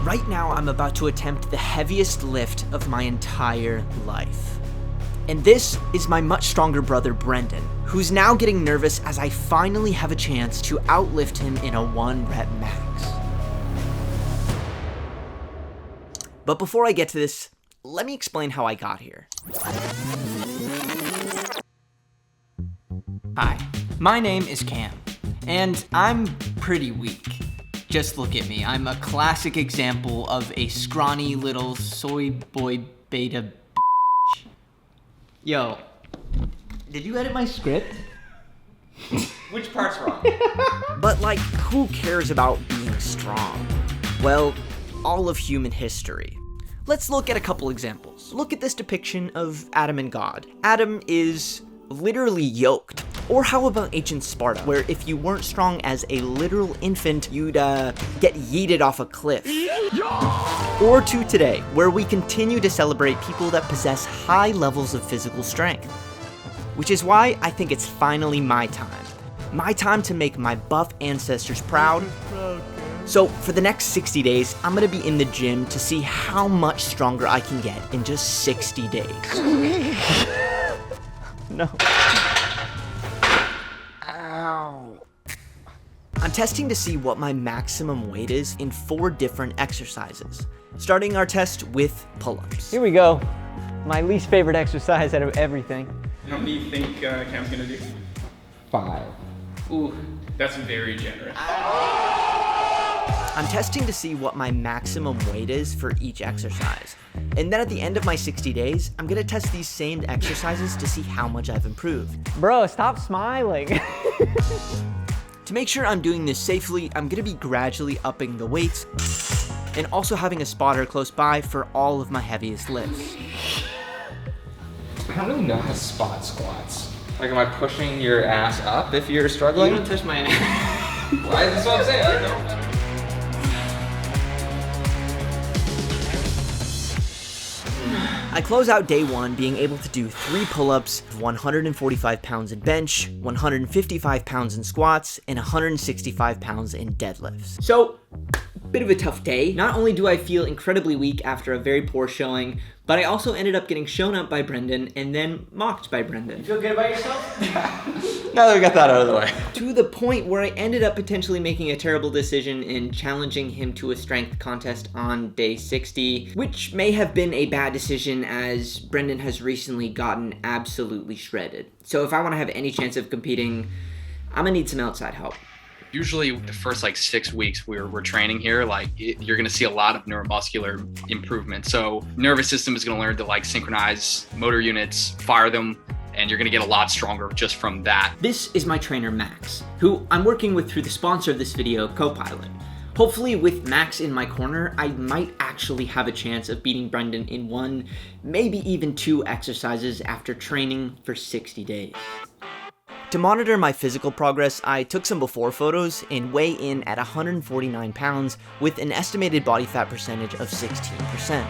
Right now, I'm about to attempt the heaviest lift of my entire life. And this is my much stronger brother, Brendan, who's now getting nervous as I finally have a chance to outlift him in a 1 rep max. But before I get to this, let me explain how I got here. Hi, my name is Cam, and I'm pretty weak. Just look at me. I'm a classic example of a scrawny little soy boy beta bitch. Yo, did you edit my script? Which part's wrong? But like, who cares about being strong? Well, all of human history. Let's look at a couple examples. Look at this depiction of Adam and God. Adam is literally yoked. Or how about ancient Sparta, where if you weren't strong as a literal infant, you'd get yeeted off a cliff. Or to today, where we continue to celebrate people that possess high levels of physical strength. Which is why I think it's finally my time. My time to make my buff ancestors proud. So for the next 60 days, I'm gonna be in the gym to see how much stronger I can get in just 60 days. No. Ow. I'm testing to see what my maximum weight is in 4 different exercises. Starting our test with pull-ups. Here we go. My least favorite exercise out of everything. How many do you think Cam's gonna do? 5. Ooh, that's very generous. I'm testing to see what my maximum weight is for each exercise. And then at the end of my 60 days, I'm gonna test these same exercises to see how much I've improved. Bro, stop smiling. To make sure I'm doing this safely, I'm gonna be gradually upping the weights and also having a spotter close by for all of my heaviest lifts. I don't really know how to spot squats. Like, am I pushing your ass up if you're struggling? You don't touch my ass. Why? That's what I'm saying. I don't know. I close out day 1 being able to do 3 pull-ups, 145 pounds in bench, 155 pounds in squats, and 165 pounds in deadlifts. So, bit of a tough day. Not only do I feel incredibly weak after a very poor showing, but I also ended up getting shown up by Brendan and then mocked by Brendan. You feel good about yourself? Now that we got that out of the way. To the point where I ended up potentially making a terrible decision in challenging him to a strength contest on day 60, which may have been a bad decision as Brendan has recently gotten absolutely shredded. So if I want to have any chance of competing, I'm gonna need some outside help. Usually the first 6 weeks we're training here, you're gonna see a lot of neuromuscular improvement. So nervous system is gonna learn to synchronize motor units, fire them, and you're gonna get a lot stronger just from that. This is my trainer, Max, who I'm working with through the sponsor of this video, CoPilot. Hopefully with Max in my corner, I might actually have a chance of beating Brendan in 1, maybe even 2 exercises after training for 60 days. To monitor my physical progress, I took some before photos and weigh in at 149 pounds with an estimated body fat percentage of 16%.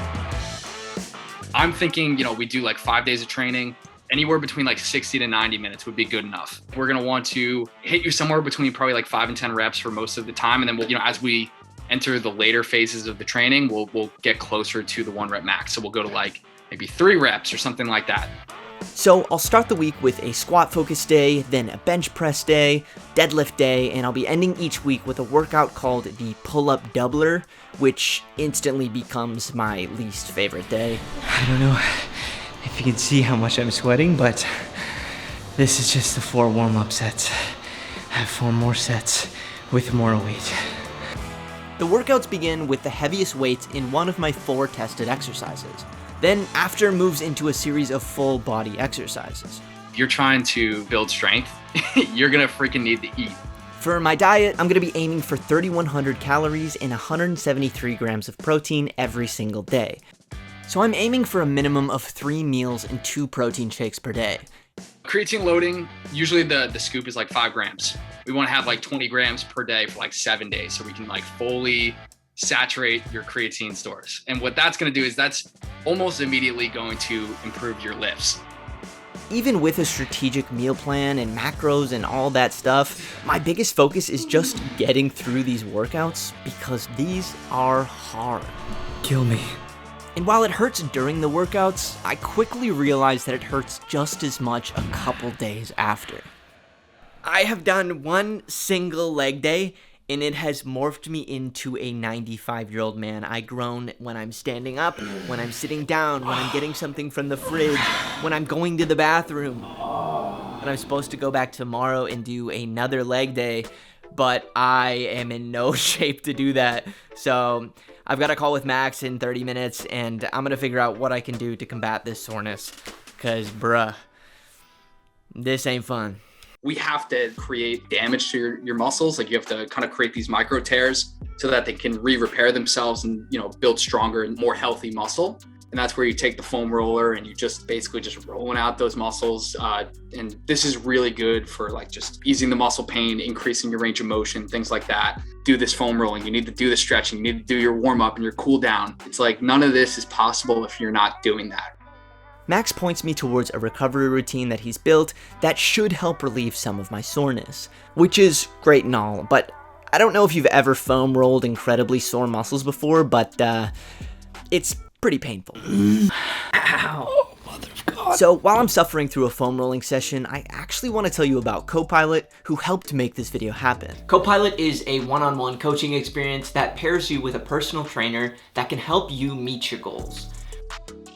I'm thinking, we do 5 days of training. Anywhere between 60 to 90 minutes would be good enough. We're gonna want to hit you somewhere between probably 5 and 10 reps for most of the time. And then we'll, as we enter the later phases of the training, we'll get closer to the 1 rep max. So we'll go to maybe 3 reps or something like that. So I'll start the week with a squat focus day, then a bench press day, deadlift day, and I'll be ending each week with a workout called the pull-up doubler, which instantly becomes my least favorite day. I don't know if you can see how much I'm sweating, but this is just the 4 warm-up sets. I have 4 more sets with more weight. The workouts begin with the heaviest weights in one of my 4 tested exercises. Then after moves into a series of full body exercises. If you're trying to build strength, you're gonna freaking need to eat. For my diet, I'm gonna be aiming for 3,100 calories and 173 grams of protein every single day. So I'm aiming for a minimum of 3 meals and 2 protein shakes per day. Creatine loading, usually the scoop is 5 grams. We wanna have 20 grams per day for 7 days so we can fully saturate your creatine stores. And what that's gonna do is that's almost immediately going to improve your lifts. even with a strategic meal plan and macros and all that stuff, my biggest focus is just getting through these workouts because these are hard. Kill me. And while it hurts during the workouts, I quickly realized that it hurts just as much a couple days after. I have done one single leg day, and it has morphed me into a 95-year-old man. I groan when I'm standing up, when I'm sitting down, when I'm getting something from the fridge, when I'm going to the bathroom. And I'm supposed to go back tomorrow and do another leg day, but I am in no shape to do that. So I've got a call with Max in 30 minutes, and I'm going to figure out what I can do to combat this soreness. Because, bruh, this ain't fun. We have to create damage to your muscles. Like you have to kind of create these micro tears so that they can repair themselves and, build stronger and more healthy muscle. And that's where you take the foam roller and you just basically just rolling out those muscles. And this is really good for like just easing the muscle pain, increasing your range of motion, things like that. Do this foam rolling. You need to do the stretching. You need to do your warm up and your cool down. It's like none of this is possible if you're not doing that. Max points me towards a recovery routine that he's built that should help relieve some of my soreness, which is great and all, but I don't know if you've ever foam rolled incredibly sore muscles before, but it's pretty painful. Ow. Oh, mother of God. So while I'm suffering through a foam rolling session, I actually want to tell you about CoPilot, who helped make this video happen. CoPilot is a one-on-one coaching experience that pairs you with a personal trainer that can help you meet your goals.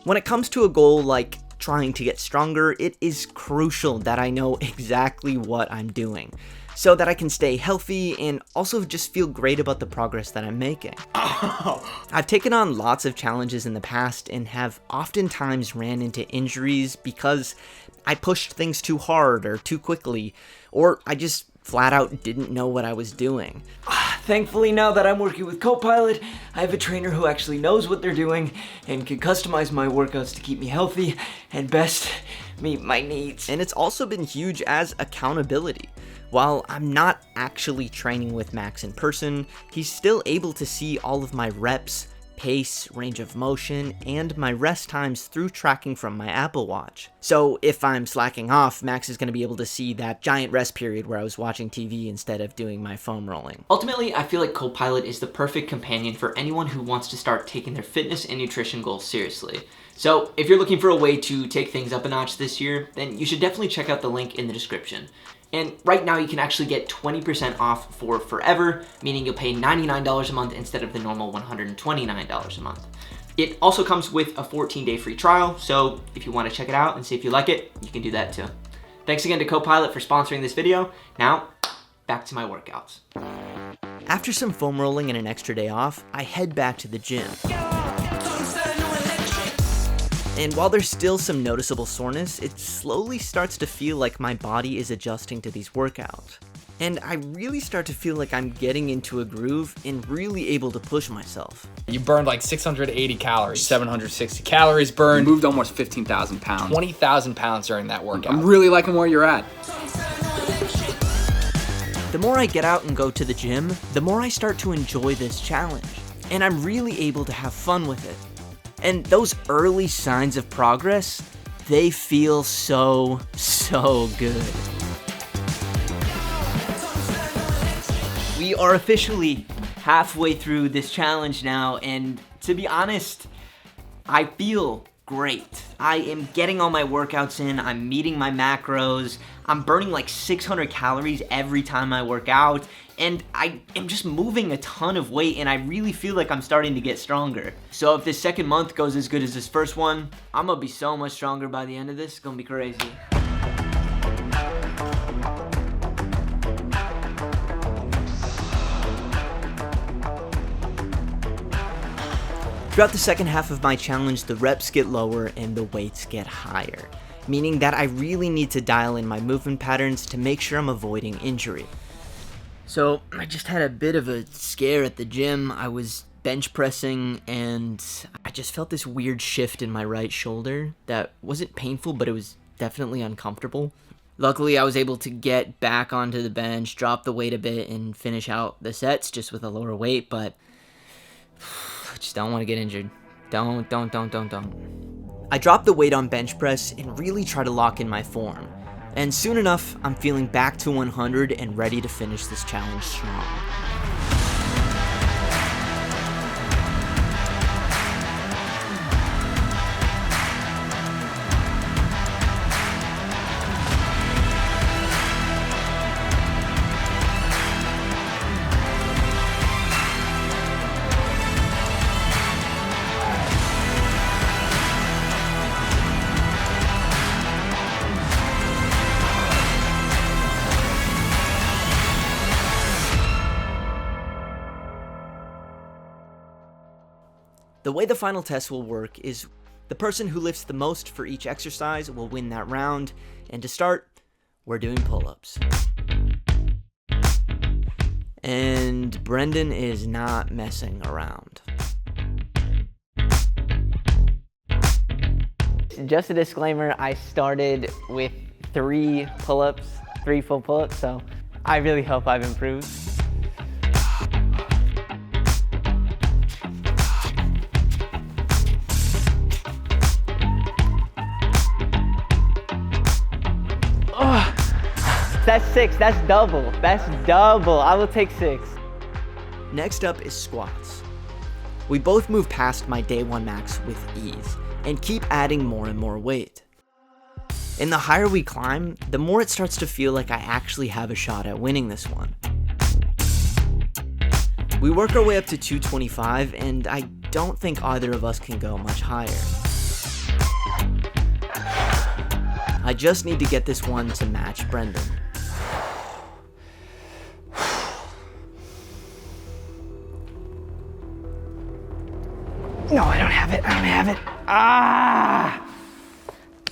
When it comes to a goal like trying to get stronger, it is crucial that I know exactly what I'm doing so that I can stay healthy and also just feel great about the progress that I'm making. I've taken on lots of challenges in the past and have oftentimes ran into injuries because I pushed things too hard or too quickly, or I just flat out didn't know what I was doing. Thankfully, now that I'm working with CoPilot, I have a trainer who actually knows what they're doing and can customize my workouts to keep me healthy and best meet my needs. And it's also been huge as accountability. While I'm not actually training with Max in person, he's still able to see all of my reps, pace, range of motion, and my rest times through tracking from my Apple Watch. So if I'm slacking off, Max is going to be able to see that giant rest period where I was watching TV instead of doing my foam rolling. Ultimately, I feel like CoPilot is the perfect companion for anyone who wants to start taking their fitness and nutrition goals seriously. So if you're looking for a way to take things up a notch this year, then you should definitely check out the link in the description. And right now you can actually get 20% off for forever, meaning you'll pay $99 a month instead of the normal $129 a month. It also comes with a 14-day free trial, so if you want to check it out and see if you like it, you can do that too. Thanks again to CoPilot for sponsoring this video. Now, back to my workouts. After some foam rolling and an extra day off, I head back to the gym. And while there's still some noticeable soreness, it slowly starts to feel like my body is adjusting to these workouts. And I really start to feel like I'm getting into a groove and really able to push myself. You burned like 680 calories. 760 calories burned. You moved almost 15,000 pounds. 20,000 pounds during that workout. I'm really liking where you're at. The more I get out and go to the gym, the more I start to enjoy this challenge. And I'm really able to have fun with it. And those early signs of progress, they feel so good. We are officially halfway through this challenge now, and to be honest, I feel great. I am getting all my workouts in, I'm meeting my macros, I'm burning like 600 calories every time I work out, and I am just moving a ton of weight, and I really feel like I'm starting to get stronger. So if this second month goes as good as this first one, I'm gonna be so much stronger by the end of this. It's gonna be crazy. Throughout the second half of my challenge, the reps get lower and the weights get higher, meaning that I really need to dial in my movement patterns to make sure I'm avoiding injury. So I just had a bit of a scare at the gym. I was bench pressing and I just felt this weird shift in my right shoulder that wasn't painful, but it was definitely uncomfortable. Luckily, I was able to get back onto the bench, drop the weight a bit, and finish out the sets just with a lower weight, but I just don't want to get injured. Don't. I drop the weight on bench press and really try to lock in my form. And soon enough, I'm feeling back to 100 and ready to finish this challenge strong. The way the final test will work is the person who lifts the most for each exercise will win that round, and to start, we're doing pull-ups. And Brendan is not messing around. Just a disclaimer, I started with 3 pull-ups, 3 full pull-ups, so I really hope I've improved. That's 6, that's double. I will take 6. Next up is squats. We both move past my day 1 max with ease and keep adding more and more weight. And the higher we climb, the more it starts to feel like I actually have a shot at winning this one. We work our way up to 225, and I don't think either of us can go much higher. I just need to get this one to match Brendan. No, I don't have it. Ah!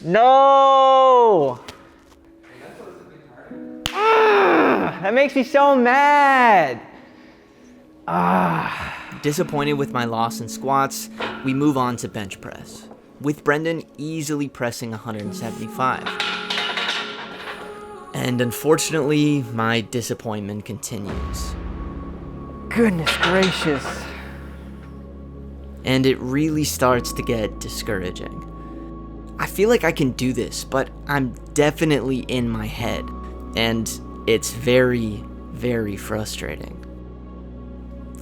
No! Ah! That makes me so mad. Ah! Disappointed with my loss in squats, we move on to bench press, with Brendan easily pressing 175. And unfortunately, my disappointment continues. Goodness gracious. And it really starts to get discouraging. I feel like I can do this, but I'm definitely in my head, and it's very, very frustrating.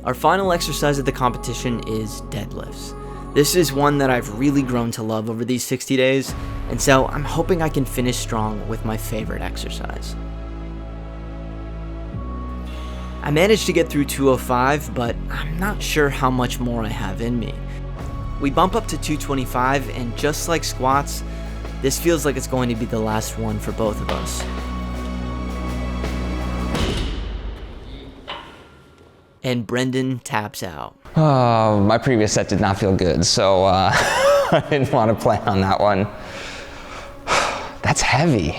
Our final exercise of the competition is deadlifts. This is one that I've really grown to love over these 60 days, and so I'm hoping I can finish strong with my favorite exercise. I managed to get through 205, but I'm not sure how much more I have in me. We bump up to 225, and just like squats, this feels like it's going to be the last one for both of us. And Brendan taps out. Oh, my previous set did not feel good, so I didn't want to play on that one. That's heavy.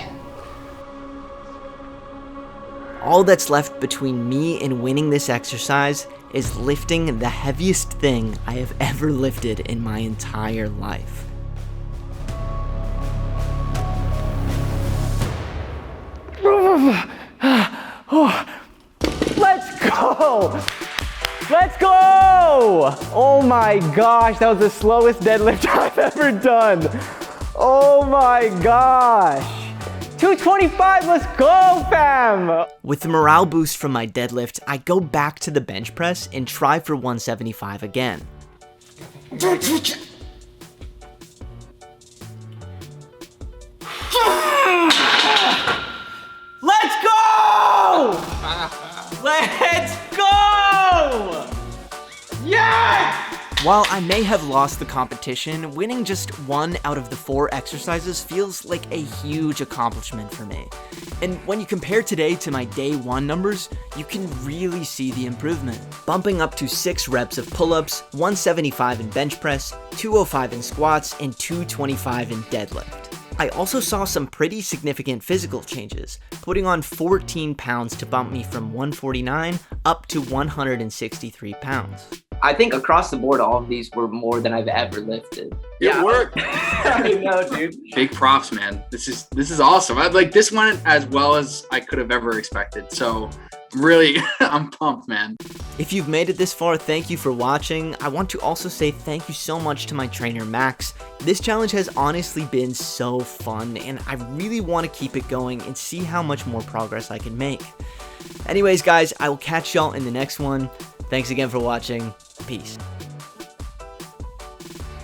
All that's left between me and winning this exercise is lifting the heaviest thing I have ever lifted in my entire life. Let's go! Let's go! Oh my gosh, that was the slowest deadlift I've ever done. Oh my gosh. 225, let's go, fam! With the morale boost from my deadlift, I go back to the bench press and try for 175 again. Let's go! Let's go! Yes! While I may have lost the competition, winning just 1 out of the 4 exercises feels like a huge accomplishment for me. And when you compare today to my day 1 numbers, you can really see the improvement. Bumping up to 6 reps of pull-ups, 175 in bench press, 205 in squats, and 225 in deadlift. I also saw some pretty significant physical changes, putting on 14 pounds to bump me from 149 up to 163 pounds. I think across the board, all of these were more than I've ever lifted. Good work. I know, dude. Big props, man. This is awesome. I like this one as well as I could have ever expected. So Really, I'm pumped, man. If you've made it this far, thank you for watching. I want to also say thank you so much to my trainer, Max. This challenge has honestly been so fun, and I really want to keep it going and see how much more progress I can make. Anyways, guys, I will catch y'all in the next one. Thanks again for watching. Peace.